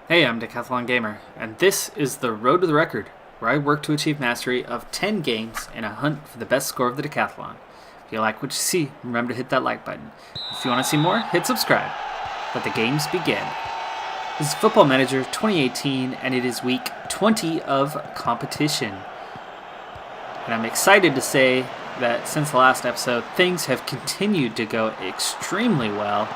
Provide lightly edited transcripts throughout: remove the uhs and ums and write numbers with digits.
Hey, I'm Decathlon Gamer, and this is the Road to the Record, where I work to achieve mastery of 10 games in a hunt for the best score of the Decathlon. If you like what you see, remember to hit that like button. If you want to see more, hit subscribe. Let the games begin. This is Football Manager 2018, and it is week 20 of competition. And I'm excited to say that since the last episode, things have continued to go extremely well.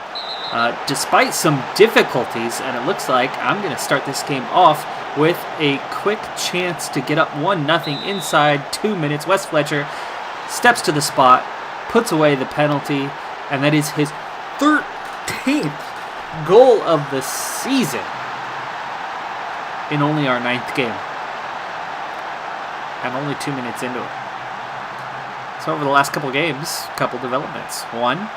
Despite some difficulties, and it looks like I'm going to start this game off with a quick chance to get up 1-0 inside 2 minutes. Wes Fletcher steps to the spot, puts away the penalty, and that is his 13th goal of the season in only our 9th game. And only 2 minutes into it. So over the last couple games, couple developments. One,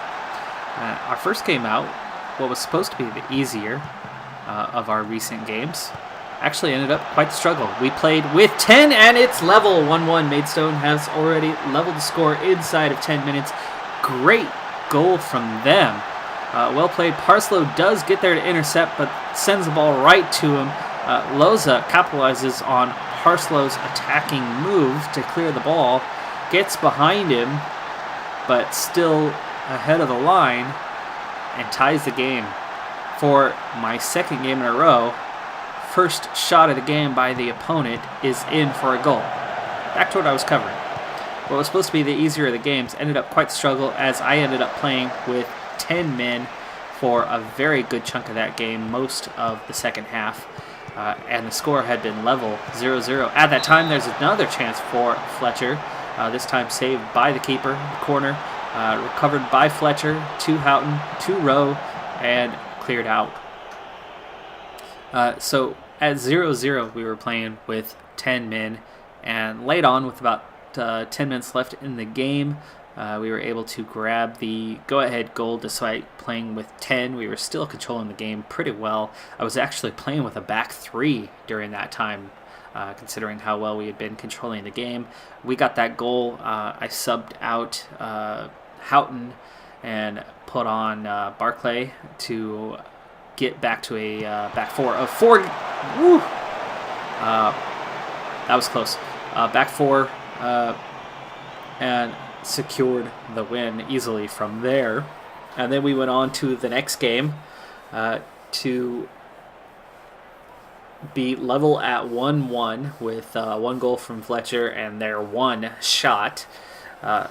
our first game out, what was supposed to be the easier of our recent games, actually ended up quite the struggle. We played with 10 and it's level 1-1. Maidstone has already leveled the score inside of 10 minutes. Great goal from them. Well played. Parslow does get there to intercept, but sends the ball right to him. Loza capitalizes on Parslow's attacking move to clear the ball, gets behind him, but still ahead of the line, and ties the game. For my second game in a row, first shot of the game by the opponent is in for a goal. Back to what I was covering. What was supposed to be the easier of the games ended up quite the struggle, as I ended up playing with 10 men for a very good chunk of that game, most of the second half. And the score had been level 0-0. At that time, there's another chance for Fletcher. This time saved by the keeper, corner, recovered by Fletcher, to Houghton, to Rowe, and cleared out. So at 0-0, we were playing with 10 men, and late on, with about 10 minutes left in the game, we were able to grab the go-ahead goal. Despite playing with 10, we were still controlling the game pretty well. I was actually playing with a back three during that time, considering how well we had been controlling the game. We got that goal. I subbed out Houghton and put on Barclay to get back to a back four of four. Woo! That was close. Back four, and secured the win easily from there. And then we went on to the next game to be level at 1-1 with one goal from Fletcher and their one shot,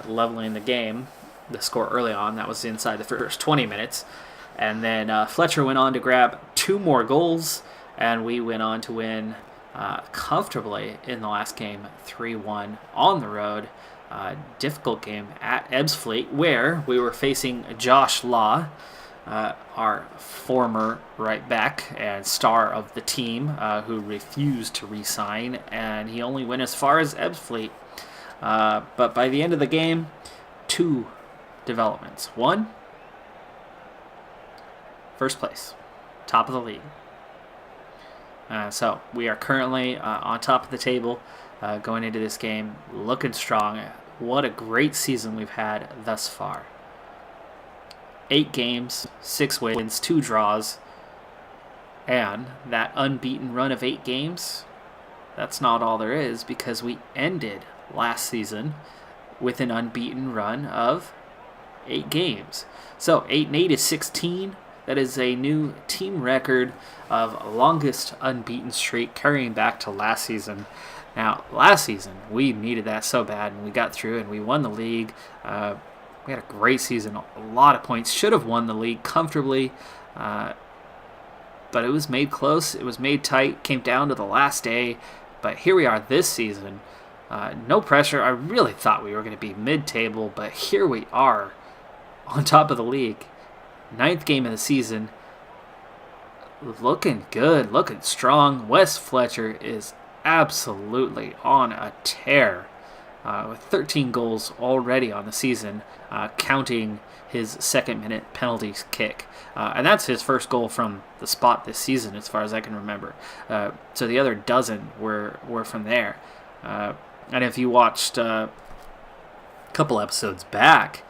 leveling the game, the score early on. That was inside the first 20 minutes. And then Fletcher went on to grab 2 more goals, and we went on to win comfortably in the last game, 3-1 on the road. Difficult game at Ebbsfleet, where we were facing Josh Law, our former right back and star of the team, who refused to re-sign, and he only went as far as Ebbsfleet. But by the end of the game, 2 developments. One, first place, top of the league. So we are currently on top of the table going into this game, looking strong. What a great season we've had thus far. 8 games, 6 wins, 2 draws, and that unbeaten run of 8 games, that's not all there is, because we ended last season with an unbeaten run of 8 games. So 8-8 is 16. That is a new team record of longest unbeaten streak, carrying back to last season. Now, last season, we needed that so bad, and we got through, and we won the league. We had a great season, a lot of points. Should have won the league comfortably, but it was made close. It was made tight, came down to the last day. But here we are this season. No pressure. I really thought we were going to be mid-table, but here we are on top of the league. 9th game of the season. Looking good, looking strong. Wes Fletcher is absolutely on a tear, with 13 goals already on the season, counting his second-minute penalty kick. And that's his first goal from the spot this season, as far as I can remember. So the other dozen were from there. And if you watched a couple episodes back,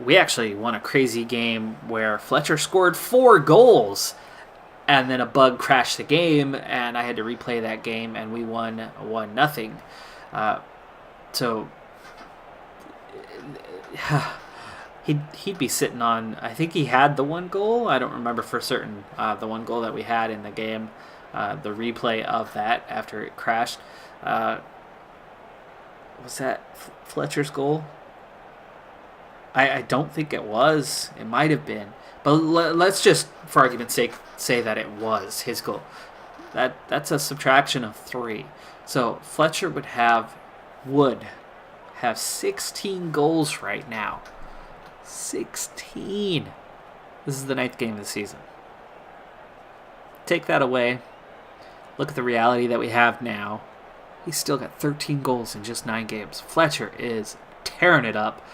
we actually won a crazy game where Fletcher scored 4 goals and then a bug crashed the game, and I had to replay that game, and we won 1-0. So he'd be sitting on, I think he had the one goal. I don't remember for certain the one goal that we had in the game, the replay of that after it crashed. Was that Fletcher's goal? I don't think it was. It might have been. But let's just, for argument's sake, say that it was his goal. That's a subtraction of 3. So Fletcher would have 16 goals right now. 16. This is the 9th game of the season. Take that away. Look at the reality that we have now. He's still got 13 goals in just 9 games. Fletcher is tearing it up.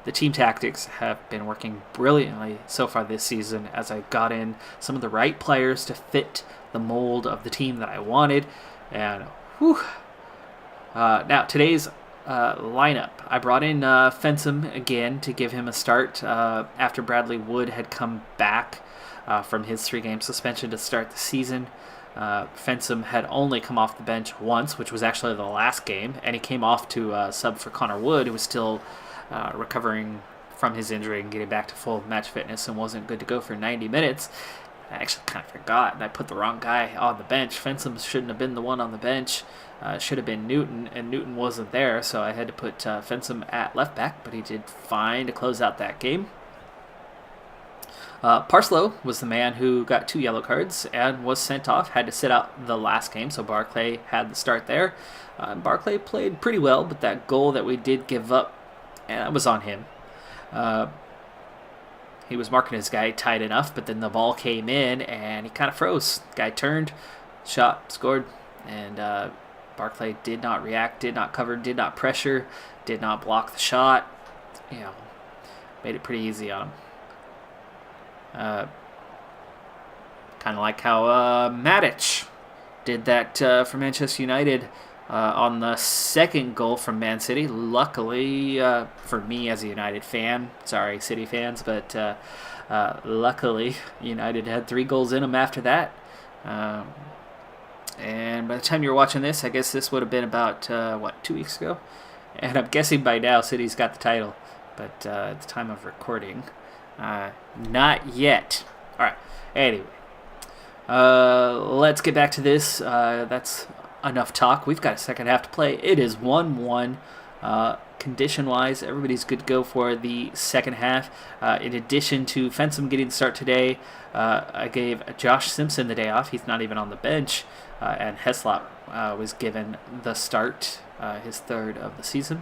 The team tactics have been working brilliantly so far this season as I got in some of the right players to fit the mold of the team that I wanted. And now today's lineup. I brought in Fensom again to give him a start after Bradley Wood had come back from his 3-game suspension to start the season. Fensom had only come off the bench once, which was actually the last game, and he came off to sub for Connor Wood, who was still recovering from his injury and getting back to full match fitness and wasn't good to go for 90 minutes. I actually kind of forgot, and I put the wrong guy on the bench. Fensom shouldn't have been the one on the bench. Should have been Newton, and Newton wasn't there, so I had to put Fensom at left back, but he did fine to close out that game. Parslow was the man who got 2 yellow cards and was sent off, had to sit out the last game, so Barclay had the start there. Barclay played pretty well, but that goal that we did give up, and that was on him. He was marking his guy tight enough, but then the ball came in, and he kind of froze. Guy turned, shot, scored, and Barclay did not react, did not cover, did not pressure, did not block the shot. Made it pretty easy on him. Kind of like how Matic did that for Manchester United on the second goal from Man City. Luckily, for me as a United fan, sorry City fans, but luckily United had 3 goals in them after that. And by the time you're watching this, I guess this would have been about, 2 weeks ago? And I'm guessing by now City's got the title, but at the time of recording, not yet. All right. Anyway, let's get back to this. That's enough talk. We've got a second half to play. It is 1-1. Condition-wise, everybody's good to go for the second half. In addition to Fensom getting the start today, I gave Josh Simpson the day off. He's not even on the bench. And Heslop was given the start, his 3rd of the season.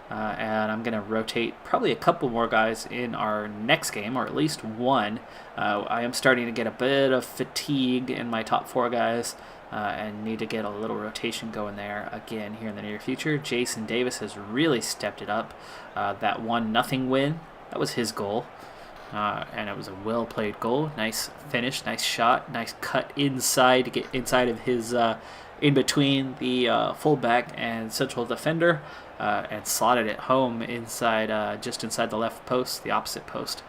And I'm going to rotate probably a couple more guys in our next game, or at least one. I am starting to get a bit of fatigue in my top 4 guys and need to get a little rotation going there again here in the near future. Jason Davis has really stepped it up. That 1-0 win, that was his goal. And it was a well-played goal. Nice finish, nice shot, nice cut inside to get inside of his, in between the fullback and central defender. And slotted it home inside, just inside the left post, the opposite post.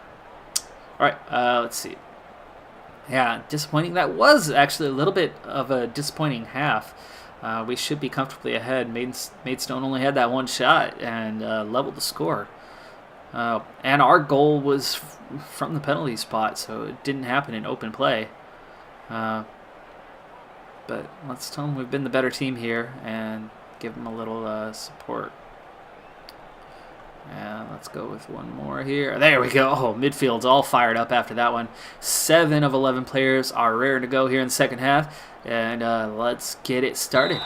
All right, let's see. Yeah, disappointing. That was actually a little bit of a disappointing half. We should be comfortably ahead. Maidstone only had that one shot and leveled the score. And our goal was from the penalty spot, so it didn't happen in open play. But let's tell them we've been the better team here and give them a little support. And let's go with one more here. There we go. Oh, midfield's all fired up after that one. 7 of 11 players are raring to go here in the second half. And let's get it started.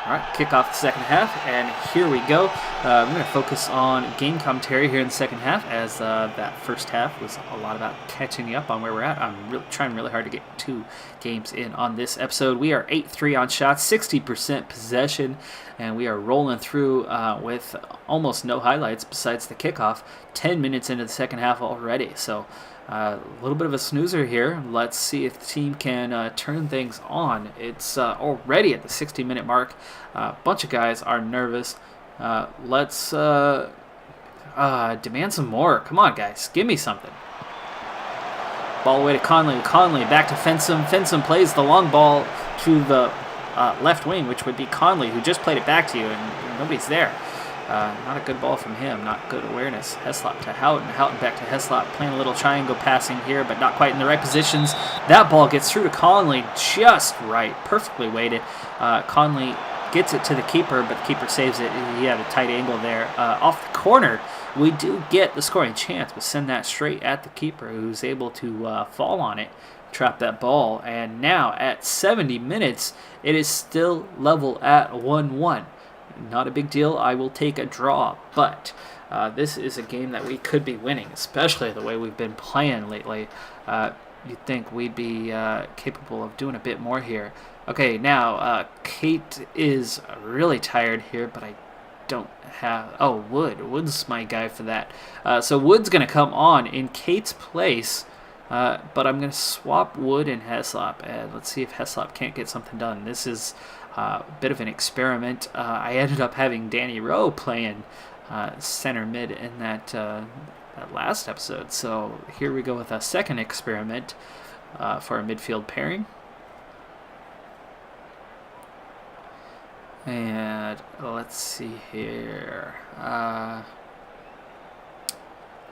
All right, kick off the second half, and here we go. I'm going to focus on game commentary here in the second half, as that first half was a lot about catching up on where we're at. I'm trying really hard to get 2 games in on this episode. We are 8-3 on shots, 60% possession, and we are rolling through with almost no highlights besides the kickoff. 10 minutes into the second half already, so a little bit of a snoozer here. Let's see if the team can turn things on. It's already at the 60-minute mark. A bunch of guys are nervous. Let's demand some more. Come on, guys. Give me something. Ball away to Conley. Conley back to Fensom. Fensom plays the long ball to the left wing, which would be Conley, who just played it back to you, and nobody's there. Not a good ball from him. Not good awareness. Heslop to Houghton. Houghton back to Heslop. Playing a little triangle passing here, but not quite in the right positions. That ball gets through to Conley just right. Perfectly weighted. Conley gets it to the keeper, but the keeper saves it. He had a tight angle there. Off the corner, we do get the scoring chance, but send that straight at the keeper, who's able to fall on it, trap that ball. And now at 70 minutes, it is still level at 1-1. Not a big deal. I will take a draw, but this is a game that we could be winning, especially the way we've been playing lately. You'd think we'd be capable of doing a bit more here. Okay, now Kate is really tired here, but I don't have... Oh, Wood's my guy for that. So Wood's going to come on in Kate's place, but I'm going to swap Wood and Heslop, and let's see if Heslop can't get something done. This is a bit of an experiment. I ended up having Danny Rowe playing center mid in that last episode, so here we go with a second experiment for a midfield pairing. And let's see here.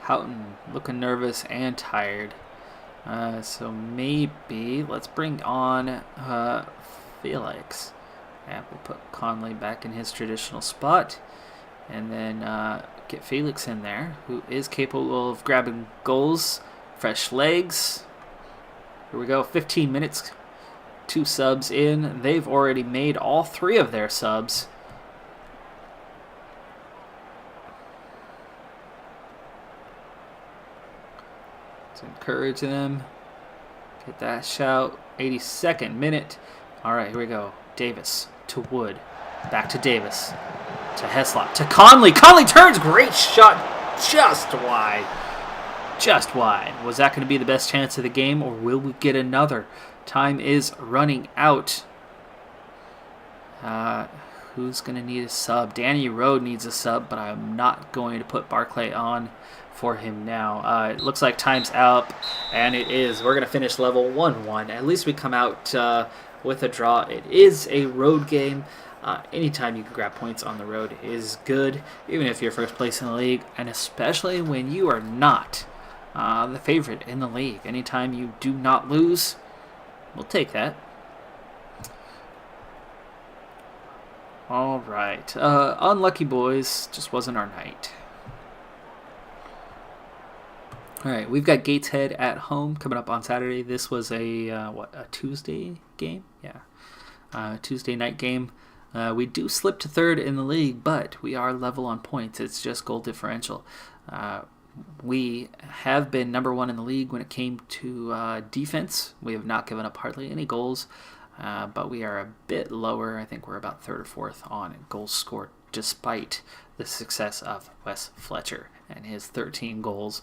Houghton looking nervous and tired. So maybe let's bring on Felix. And we'll put Conley back in his traditional spot. And then get Felix in there, who is capable of grabbing goals. Fresh legs. Here we go, 15 minutes. 2 subs in. They've already made all 3 of their subs. Let's encourage them. Get that shout. 82nd minute. All right, here we go. Davis to Wood. Back to Davis. To Heslop. To Conley. Conley turns. Great shot. Just wide. Just wide. Was that going to be the best chance of the game, or will we get another? Time is running out. Who's going to need a sub? Danny Rowe needs a sub, but I'm not going to put Barclay on for him now. It looks like time's up, and it is. We're going to finish level 1-1. At least we come out with a draw. It is a road game. Anytime you can grab points on the road is good, even if you're first place in the league, and especially when you are not the favorite in the league. Anytime you do not lose, we'll take that. All right. Unlucky boys. Just wasn't our night. All right. We've got Gateshead at home coming up on Saturday. This was a Tuesday game? Yeah. Tuesday night game. We do slip to third in the league, but we are level on points. It's just goal differential. We have been number 1 in the league when it came to defense. We have not given up hardly any goals, but we are a bit lower. I think we're about 3rd or 4th on goals scored, despite the success of Wes Fletcher and his 13 goals,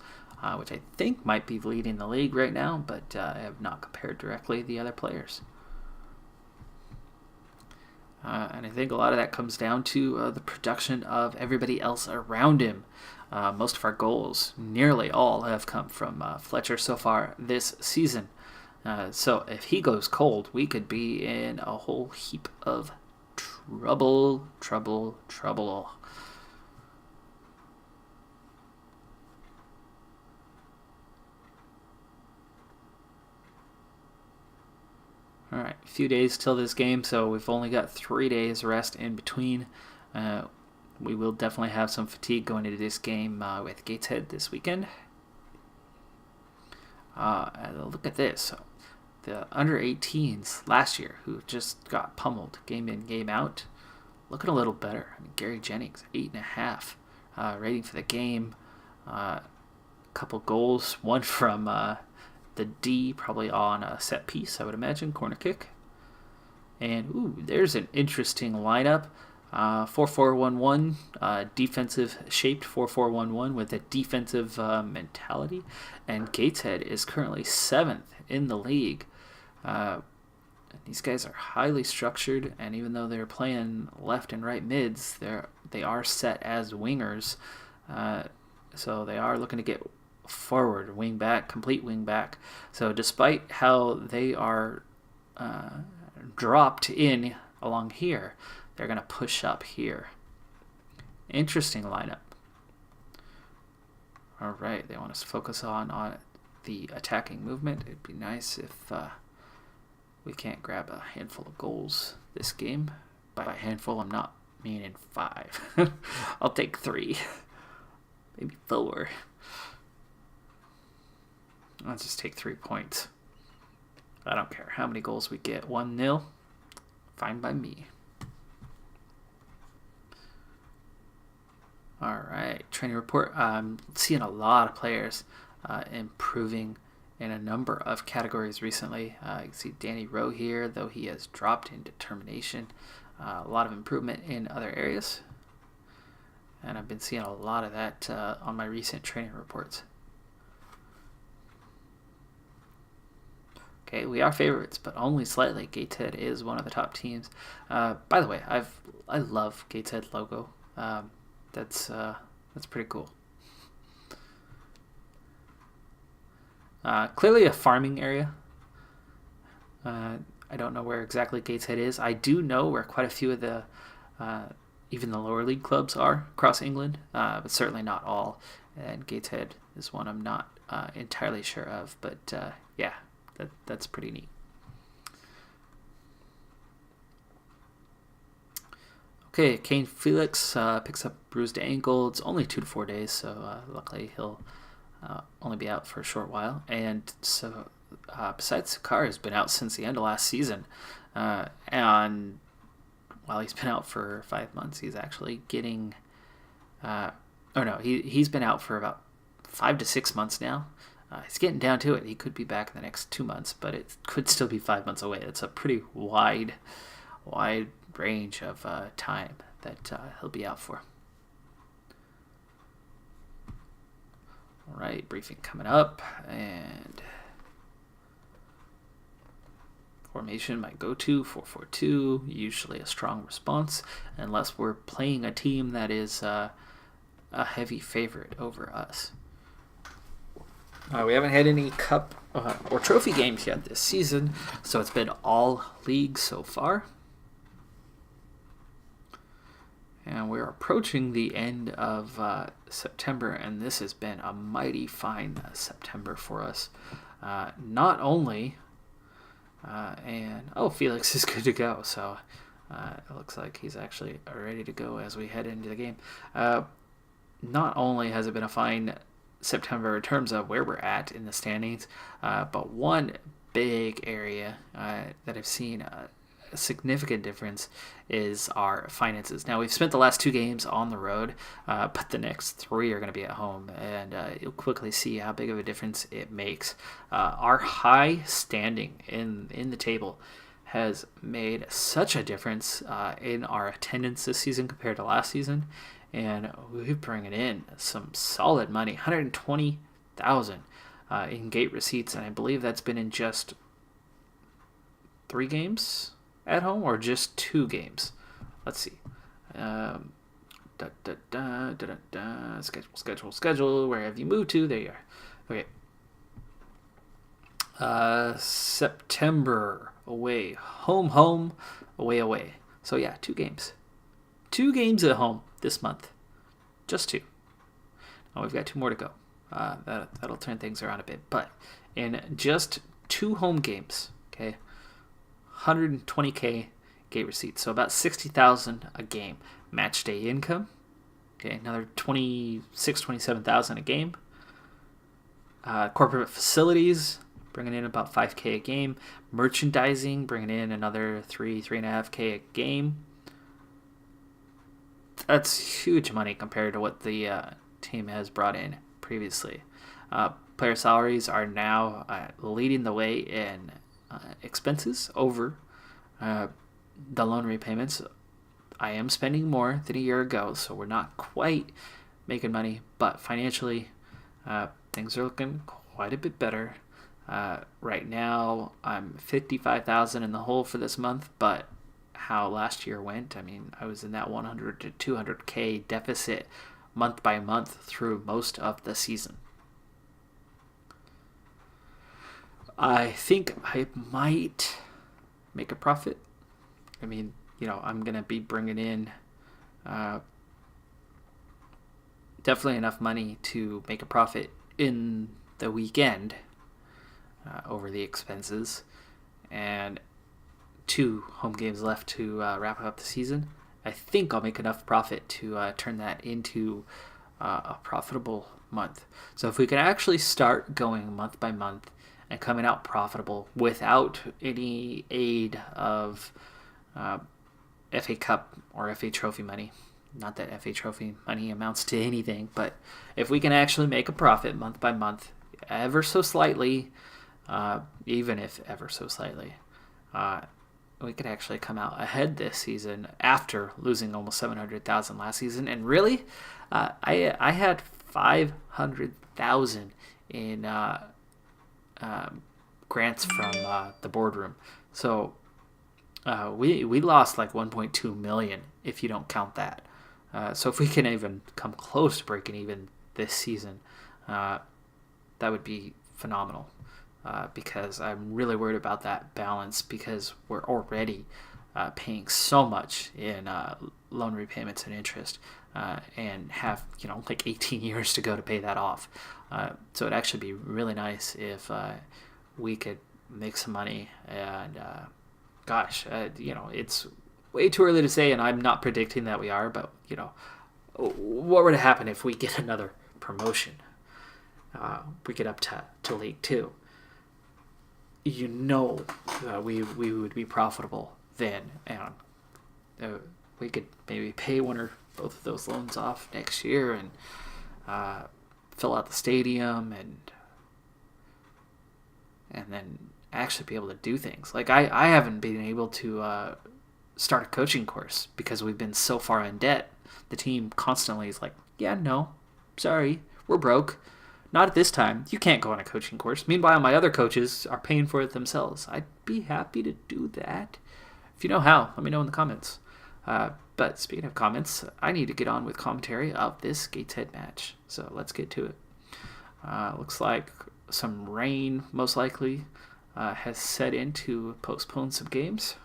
which I think might be leading the league right now, but I have not compared directly the other players. And I think a lot of that comes down to the production of everybody else around him. Most of our goals, nearly all, have come from Fletcher so far this season. So if he goes cold, we could be in a whole heap of trouble. All right, a few days till this game, so we've only got 3 days rest in between. We will definitely have some fatigue going into this game with Gateshead this weekend. Look at this. The under-18s last year, who just got pummeled game in, game out, looking a little better. I mean, Gary Jennings, 8.5 rating for the game. A couple goals, one from the D, probably on a set piece, I would imagine, corner kick. And, ooh, there's an interesting lineup. 4-4-1-1, defensive shaped 4-4-1-1 with a defensive mentality, and Gateshead is currently 7th in the league. These guys are highly structured, and even though they're playing left and right mids, they are set as wingers, so they are looking to get forward, wing back, complete wing back. So despite how they are dropped in along here, they're going to push up here. Interesting lineup. All right, they want us to focus on the attacking movement. It'd be nice if we can't grab a handful of goals this game. By handful, I'm not meaning 5. I'll take 3, maybe 4. Let's just take 3 points. I don't care how many goals we get. 1-0, fine by me. All right, training report. I'm seeing a lot of players improving in a number of categories recently. You can see Danny Rowe here, though he has dropped in determination. A lot of improvement in other areas. And I've been seeing a lot of that on my recent training reports. Okay, we are favorites, but only slightly. Gateshead is one of the top teams. By the way, I love Gateshead logo. That's pretty cool. Clearly a farming area. I don't know where exactly Gateshead is. I do know where quite a few of the even the lower league clubs are across England, but certainly not all. And Gateshead is one I'm not entirely sure of, but yeah, that's pretty neat. Okay, Kane Felix picks up bruised ankle. It's only 2 to 4 days, so luckily he'll only be out for a short while. And so, besides, Sakar has been out since the end of last season. And while he's been out for 5 months, he's actually getting... he's been out for about 5 to 6 months now. He's getting down to it. He could be back in the next 2 months, but it could still be 5 months away. It's a pretty wide range of time that he'll be out for. All right, briefing coming up, and formation might go to 4-4-2, usually a strong response, unless we're playing a team that is a heavy favorite over us. We haven't had any cup or trophy games yet this season, so it's been all league so far. And we're approaching the end of September, and this has been a mighty fine September for us. Not only, Felix is good to go, so it looks like he's actually ready to go as we head into the game. Not only has it been a fine September in terms of where we're at in the standings, but one big area that I've seen a significant difference is our finances. Now, we've spent the last 2 games on the road, but the next 3 are going to be at home, and you'll quickly see how big of a difference it makes. Our high standing in the table has made such a difference in our attendance this season compared to last season, and we're bringing in some solid money, $120,000 in gate receipts, and I believe that's been in just 3 games at home, or just 2 games. Let's see. Schedule. Where have you moved to? There you are. Okay. September, away. Home, away. So yeah, 2 games. 2 games at home this month. Just 2. Now we've got 2 more to go. That'll turn things around a bit. But in just 2 home games, okay, $120K gate receipts, so about $60,000 a game. Match day income, okay, another $27,000 a game. Corporate facilities bringing in about $5K a game. Merchandising bringing in another $3.5K a game. That's huge money compared to what the team has brought in previously. Player salaries are now leading the way in expenses over the loan repayments. I am spending more than a year ago, so we're not quite making money, but financially things are looking quite a bit better. Right now I'm $55,000 in the hole for this month, but how last year went, I mean, I was in that 100 to 200K deficit month by month through most of the season. I think I might make a profit. I mean, I'm going to be bringing in definitely enough money to make a profit in the weekend over the expenses. And 2 home games left to wrap up the season. I think I'll make enough profit to turn that into a profitable month. So if we can actually start going month by month and coming out profitable without any aid of FA Cup or FA Trophy money, not that FA Trophy money amounts to anything, but if we can actually make a profit month by month, ever so slightly, even if ever so slightly, we could actually come out ahead this season after losing almost $700,000 last season. And really, I had $500,000 in grants from the boardroom. So we lost like $1.2 million if you don't count that. So if we can even come close to breaking even this season, that would be phenomenal. Because I'm really worried about that balance, because we're already paying so much in loan repayments and interest, and have like 18 years to go to pay that off. So it'd actually be really nice if we could make some money. And it's way too early to say, and I'm not predicting that we are. But what would happen if we get another promotion? We get up to League 2. We would be profitable then, and we could maybe pay one or both of those loans off next year and fill out the stadium and then actually be able to do things. Like I haven't been able to start a coaching course because we've been so far in debt. The team constantly is like, yeah, no, sorry, we're broke. Not at this time. You can't go on a coaching course. Meanwhile, my other coaches are paying for it themselves. I'd be happy to do that. If you know how, let me know in the comments. But speaking of comments, I need to get on with commentary of this Gateshead match. So let's get to it. Looks like some rain, most likely, has set in to postpone some games.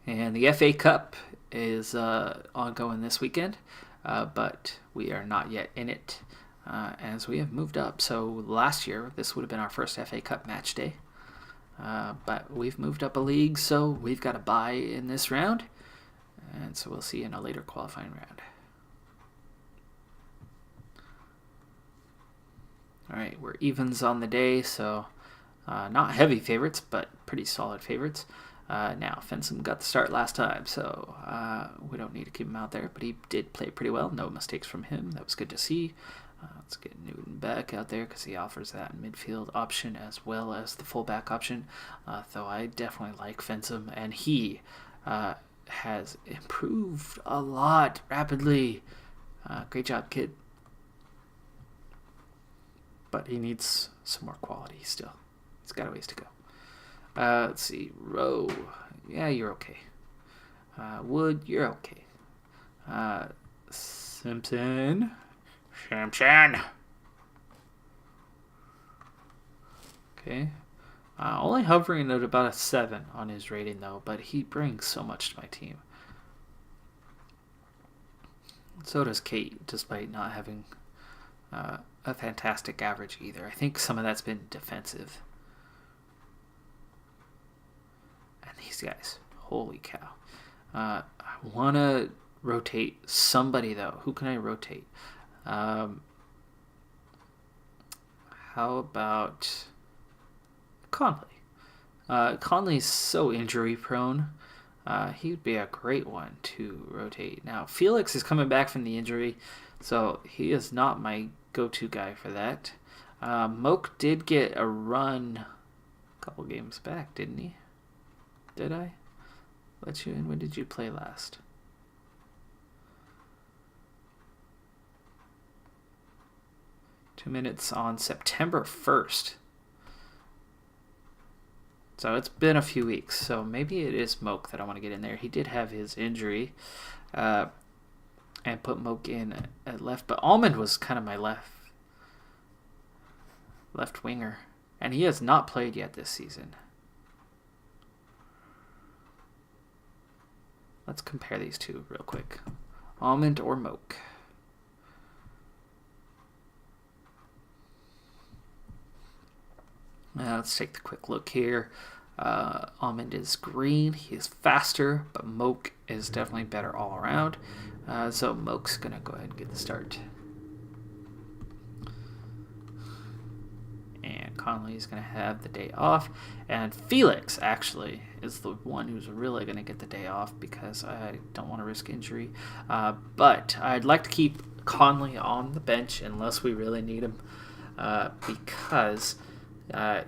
And the FA Cup is ongoing this weekend. But we are not yet in it, as we have moved up. So last year, this would have been our first FA Cup match day. But we've moved up a league, so we've got a bye in this round. And so we'll see in a later qualifying round. All right, we're evens on the day, so not heavy favorites, but pretty solid favorites. Now, Fensom got the start last time, so we don't need to keep him out there, but he did play pretty well. No mistakes from him. That was good to see. Let's get Newton back out there because he offers that midfield option as well as the fullback option, though I definitely like Fensom, and he has improved a lot rapidly. Great job, kid. But he needs some more quality still. He's got a ways to go. Let's see. Rowe. Yeah, you're okay. Wood, you're okay. Simpson. Okay. Only hovering at about a 7 on his rating, though, but he brings so much to my team. So does Kate, despite not having a fantastic average either. I think some of that's been defensive. These guys, holy cow. I want to rotate somebody, though. Who can I rotate? How about Conley? Conley's so injury prone. He would be a great one to rotate. Now, Felix is coming back from the injury, so he is not my go-to guy for that. Moke did get a run a couple games back, didn't he? Did I let you in? When did you play last? Two minutes on September 1st. So it's been a few weeks. So maybe it is Moke that I want to get in there. He did have his injury and put Moke in at left. But Almond was kind of my left left winger. And he has not played yet this season. Let's compare these two real quick. Almond or Moke? Let's take the quick look here. Almond is green. He is faster, but Moke is definitely better all around. So Moke's going to go ahead and get the start. And Conley's going to have the day off. And Felix, actually, is the one who's really going to get the day off because I don't want to risk injury. But I'd like to keep Conley on the bench unless we really need him because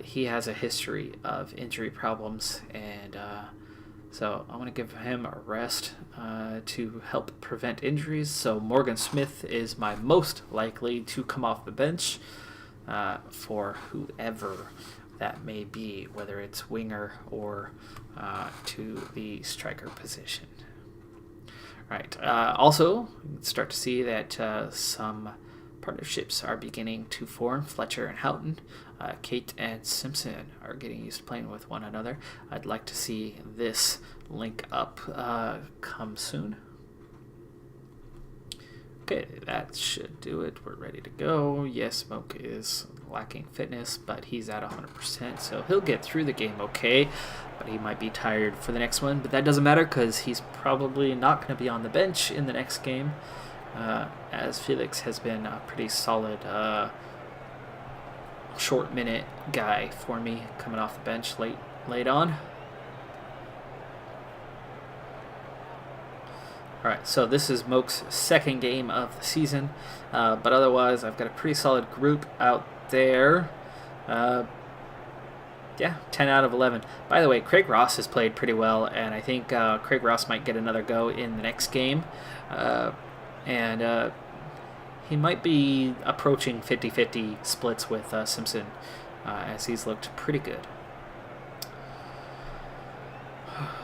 he has a history of injury problems. And so I want to give him a rest to help prevent injuries. So Morgan Smith is my most likely to come off the bench for whoever that may be, whether it's winger or to the striker position. Right. Also, you can start to see that some partnerships are beginning to form. Fletcher and Houghton, Kate and Simpson are getting used to playing with one another. I'd like to see this link up come soon. Okay, that should do it. We're ready to go. Yes, Smoke is lacking fitness, but he's at 100%, so he'll get through the game okay, but he might be tired for the next one, but that doesn't matter because he's probably not going to be on the bench in the next game, as Felix has been a pretty solid short minute guy for me coming off the bench late on. Alright, so this is Moke's second game of the season, but otherwise I've got a pretty solid group out there. Yeah, 10 out of 11. By the way, Craig Ross has played pretty well, and I think Craig Ross might get another go in the next game. And he might be approaching 50-50 splits with Simpson, as he's looked pretty good.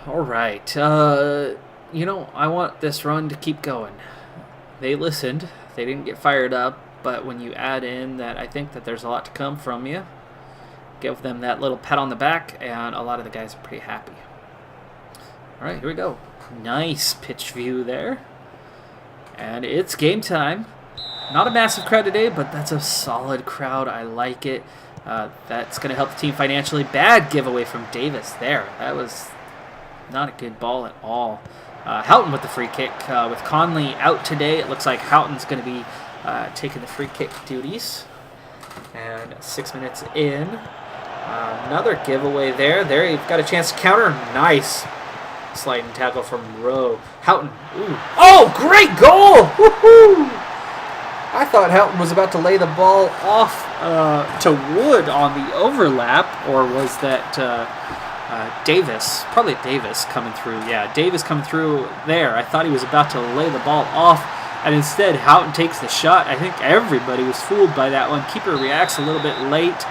Alright, you know, I want this run to keep going. They listened. They didn't get fired up, but when you add in that I think that there's a lot to come from you, give them that little pat on the back, and a lot of the guys are pretty happy. All right, here we go. Nice pitch view there. And it's game time. Not a massive crowd today, but that's a solid crowd. I like it. That's going to help the team financially. Bad giveaway from Davis there. That was not a good ball at all. Houghton with the free kick. With Conley out today, it looks like Houghton's going to be taking the free kick duties. And 6 minutes in. Another giveaway there. There, you've got a chance to counter. Nice sliding tackle from Rowe. Houghton. Ooh. Oh, great goal! Woohoo! I thought Houghton was about to lay the ball off to Wood on the overlap, or was that Davis? Probably Davis coming through. Yeah, Davis coming through there. I thought he was about to lay the ball off, and instead Houghton takes the shot. I think everybody was fooled by that one. Keeper reacts a little bit late.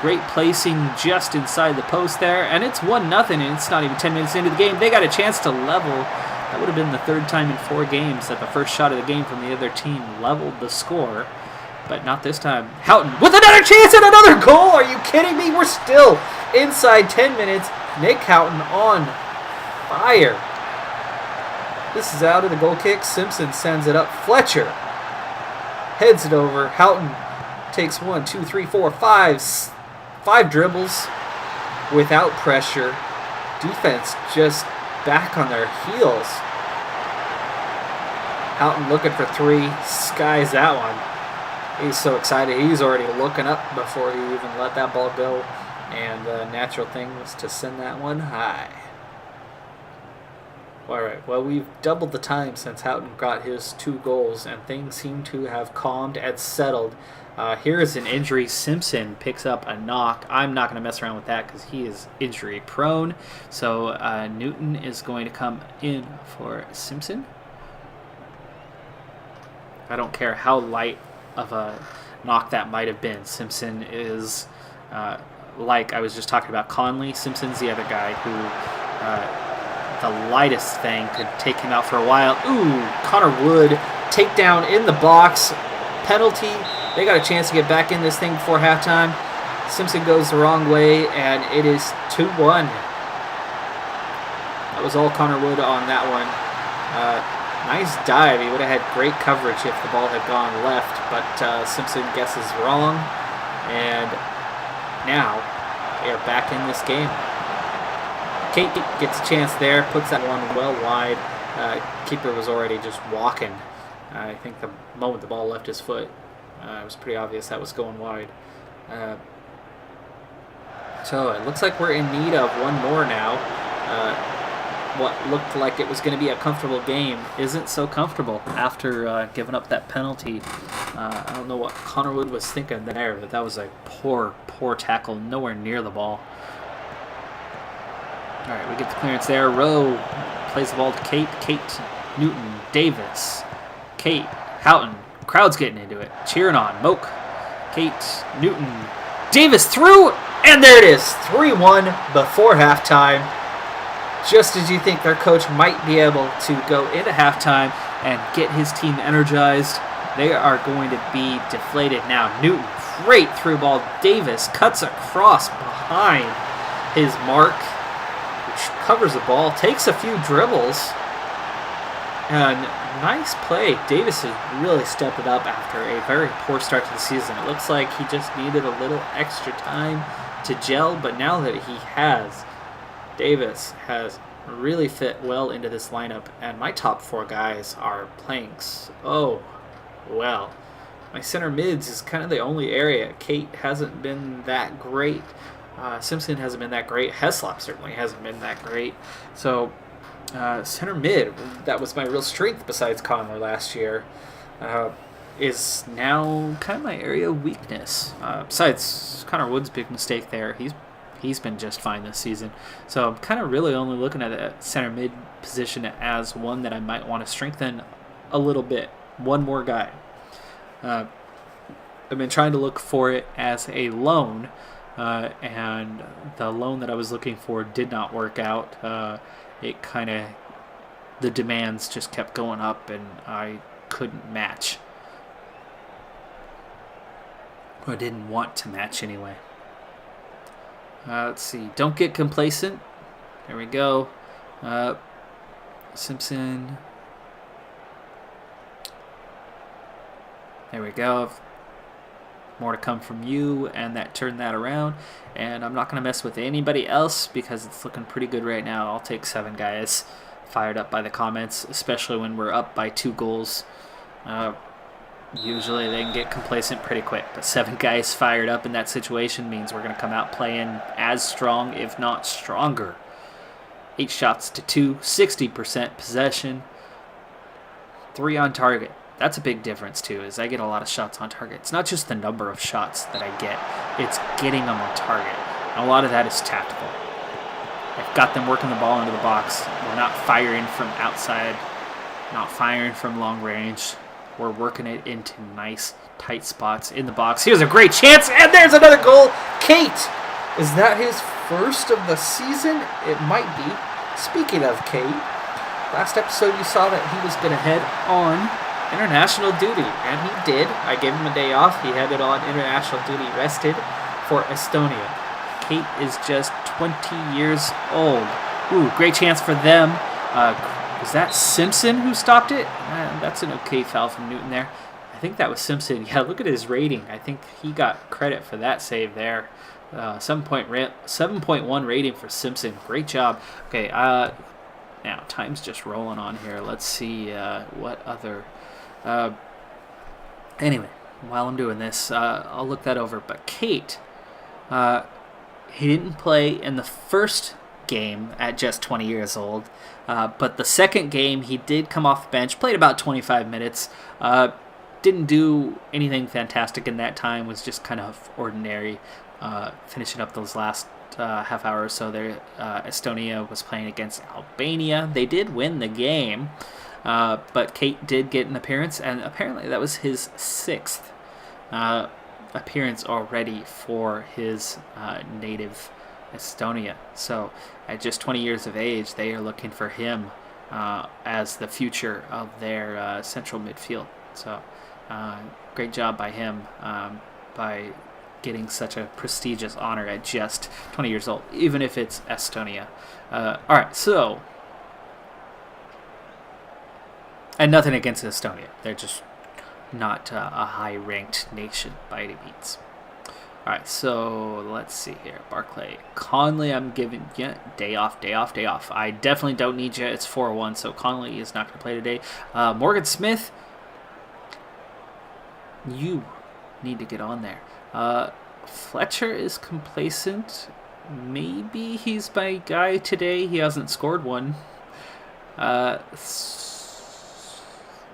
Great placing just inside the post there, and it's 1-0, and it's not even 10 minutes into the game. They got a chance to level. That would have been the third time in 4 games that the first shot of the game from the other team leveled the score, but not this time. Houghton with another chance and another goal! Are you kidding me? We're still inside 10 minutes. Nick Houghton on fire. This is out of the goal kick. Simpson sends it up. Fletcher heads it over. Houghton takes 5 dribbles without pressure. Defense just back on their heels. Houghton looking for 3. Skies that one. He's so excited. He's already looking up before he even let that ball go. And the natural thing was to send that one high. Alright, well, we've doubled the time since Houghton got his 2 goals, and things seem to have calmed and settled. Here's an injury. Simpson picks up a knock. I'm not going to mess around with that because he is injury prone. So Newton is going to come in for Simpson. I don't care how light of a knock that might have been. Simpson is, like I was just talking about Conley, Simpson's the other guy who the lightest thing could take him out for a while. Ooh, Connor Wood, takedown in the box, penalty. They got a chance to get back in this thing before halftime. Simpson goes the wrong way, and it is 2-1. That was all Connor Wood on that one. Nice dive. He would have had great coverage if the ball had gone left, but Simpson guesses wrong, and now they are back in this game. Kate gets a chance there, puts that one well wide. Keeper was already just walking. I think the moment the ball left his foot, it was pretty obvious that was going wide. So it looks like we're in need of one more now. What looked like it was going to be a comfortable game isn't so comfortable after giving up that penalty. I don't know what Connor Wood was thinking there, but that was a poor tackle, nowhere near the ball. All right, we get the clearance there. Rowe plays the ball to Kate. Kate, Newton, Davis. Kate, Houghton. Crowd's getting into it. Cheering on. Moak. Kate, Newton. Davis through, and there it is. 3-1 before halftime. Just as you think their coach might be able to go into halftime and get his team energized, they are going to be deflated now. Newton, great through ball. Davis cuts across behind his mark, which covers the ball, takes a few dribbles, and nice play. Davis has really stepped it up after a very poor start to the season. It looks like he just needed a little extra time to gel, but now that he has, Davis has really fit well into this lineup, and my top four guys are playing so well. My center mids is kind of the only area. Kate hasn't been that great. Simpson hasn't been that great. Heslop certainly hasn't been that great. So center mid, that was my real strength besides Connor last year, is now kind of my area of weakness. Besides Connor Wood's big mistake there, he's been just fine this season. So I'm kind of really only looking at the center mid position as one that I might want to strengthen a little bit. One more guy. I've been trying to look for it as a loan, and the loan that I was looking for did not work out. The demands just kept going up, and I couldn't match. Or I didn't want to match anyway. Let's see. Don't get complacent. There we go. Simpson. There we go. More to come from you, and that turned that around. And I'm not going to mess with anybody else because it's looking pretty good right now. I'll take 7 guys fired up by the comments, especially when we're up by 2 goals. Usually they can get complacent pretty quick, but 7 guys fired up in that situation means we're going to come out playing as strong, if not stronger. 8 shots to 2, 60% possession, 3 on target. That's a big difference too, is I get a lot of shots on target. It's not just the number of shots that I get, it's getting them on target. And a lot of that is tactical. I've got them working the ball into the box. We're not firing from outside, not firing from long range. We're working it into nice, tight spots in the box. Here's a great chance, and there's another goal. Kate, is that his first of the season? It might be. Speaking of Kate, last episode you saw that he was going to head on international duty, and he did. I gave him a day off. He headed on international duty, rested for Estonia. Kate is just 20 years old. Ooh, great chance for them. Was that Simpson who stopped it? That's an okay foul from Newton there. I think that was Simpson. Yeah, look at his rating. I think he got credit for that save there. 7.1 rating for Simpson. Great job. Okay, now time's just rolling on here. Let's see what other... Anyway, while I'm doing this, I'll look that over. But Kate, he didn't play in the first game at just 20 years old. But the second game, he did come off the bench, played about 25 minutes. Didn't do anything fantastic in that time, was just kind of ordinary, finishing up those last half hour or so there. Estonia was playing against Albania. They did win the game, but Kate did get an appearance, and apparently that was his 6th appearance already for his native Estonia. So at just 20 years of age, they are looking for him as the future of their central midfield. So Great job by him by getting such a prestigious honor at just 20 years old, even if it's Estonia. All right, so... And nothing against Estonia. They're just not a high-ranked nation by any means. All right, so let's see here. Barclay. Conley, I'm giving you day off. I definitely don't need you. It's 4-1, so Conley is not going to play today. Morgan Smith, you need to get on there. Fletcher is complacent. Maybe he's my guy today. He hasn't scored one.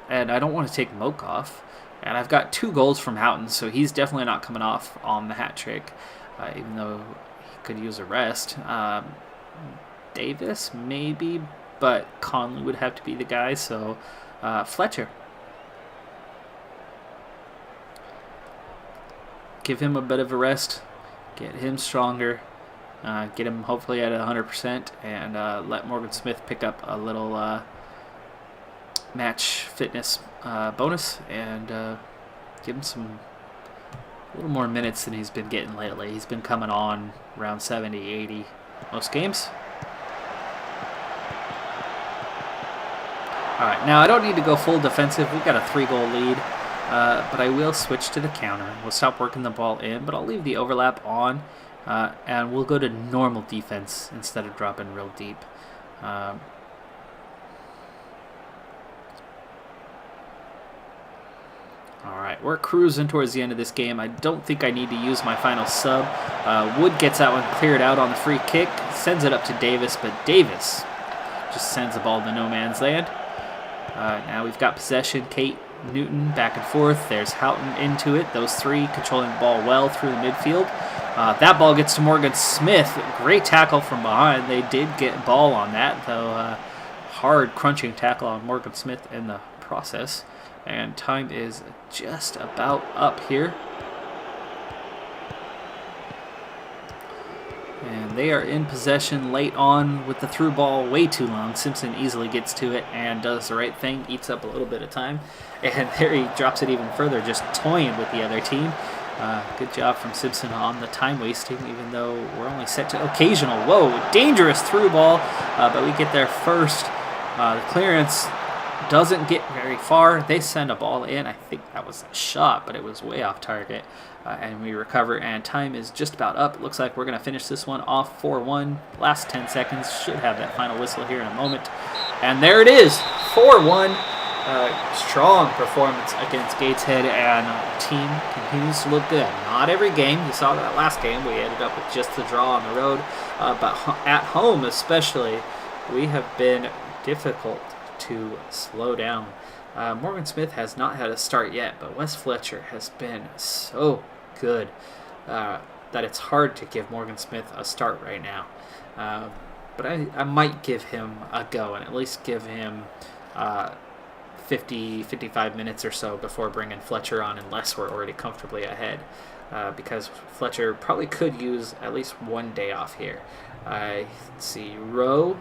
And I don't want to take Moak off. And I've got 2 goals from Houghton, so he's definitely not coming off on the hat trick, even though he could use a rest. Davis, maybe, but Conley would have to be the guy, so Fletcher. Give him a bit of a rest, get him stronger, get him hopefully at 100%, and let Morgan Smith pick up a little match fitness bonus and give him a little more minutes than he's been getting lately. He's been coming on around 70, 80 most games. All right, now I don't need to go full defensive. We've got a 3-goal lead, but I will switch to the counter. We'll stop working the ball in, but I'll leave the overlap on, and we'll go to normal defense instead of dropping real deep. Alright, we're cruising towards the end of this game. I don't think I need to use my final sub. Wood gets that one cleared out on the free kick, sends it up to Davis, but Davis just sends the ball to no man's land. Now we've got possession. Kate, Newton, back and forth. There's Houghton into it. Those 3 controlling the ball well through the midfield. That ball gets to Morgan Smith. Great tackle from behind. They did get ball on that, though hard crunching tackle on Morgan Smith in the process. And time is just about up here. And they are in possession late on with the through ball way too long. Simpson easily gets to it and does the right thing, eats up a little bit of time. And there he drops it even further, just toying with the other team. Good job from Simpson on the time wasting, even though we're only set to occasional. Whoa, dangerous through ball, but we get there first. The clearance doesn't get very far. They send a ball in. I think that was a shot, but it was way off target. And we recover, and time is just about up. It looks like we're going to finish this one off 4-1. Last 10 seconds. Should have that final whistle here in a moment. And there it is, 4-1. Strong performance against Gateshead, and the team continues to look good. Not every game. You saw that last game. We ended up with just the draw on the road. But at home especially, we have been difficult to slow down. Morgan Smith has not had a start yet, but Wes Fletcher has been so good that it's hard to give Morgan Smith a start right now. But I might give him a go and at least give him 55 minutes or so before bringing Fletcher on, unless we're already comfortably ahead, because Fletcher probably could use at least one day off here. Let's see, Rowe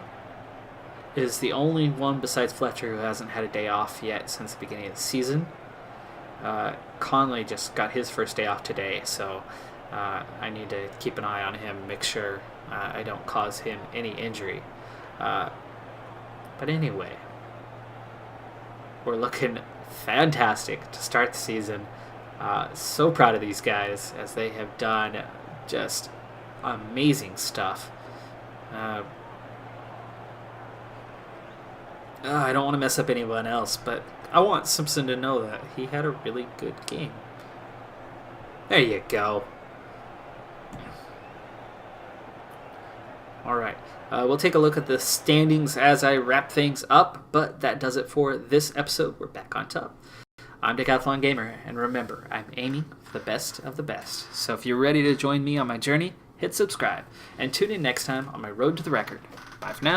is the only one besides Fletcher who hasn't had a day off yet since the beginning of the season. Conley just got his first day off today, so I need to keep an eye on him, make sure I don't cause him any injury. But anyway, we're looking fantastic to start the season. So proud of these guys, as they have done just amazing stuff. I don't want to mess up anyone else, but I want Simpson to know that he had a really good game. There you go. All right. We'll take a look at the standings as I wrap things up, but that does it for this episode. We're back on top. I'm Decathlon Gamer, and remember, I'm aiming for the best of the best. So if you're ready to join me on my journey, hit subscribe, and tune in next time on my road to the record. Bye for now.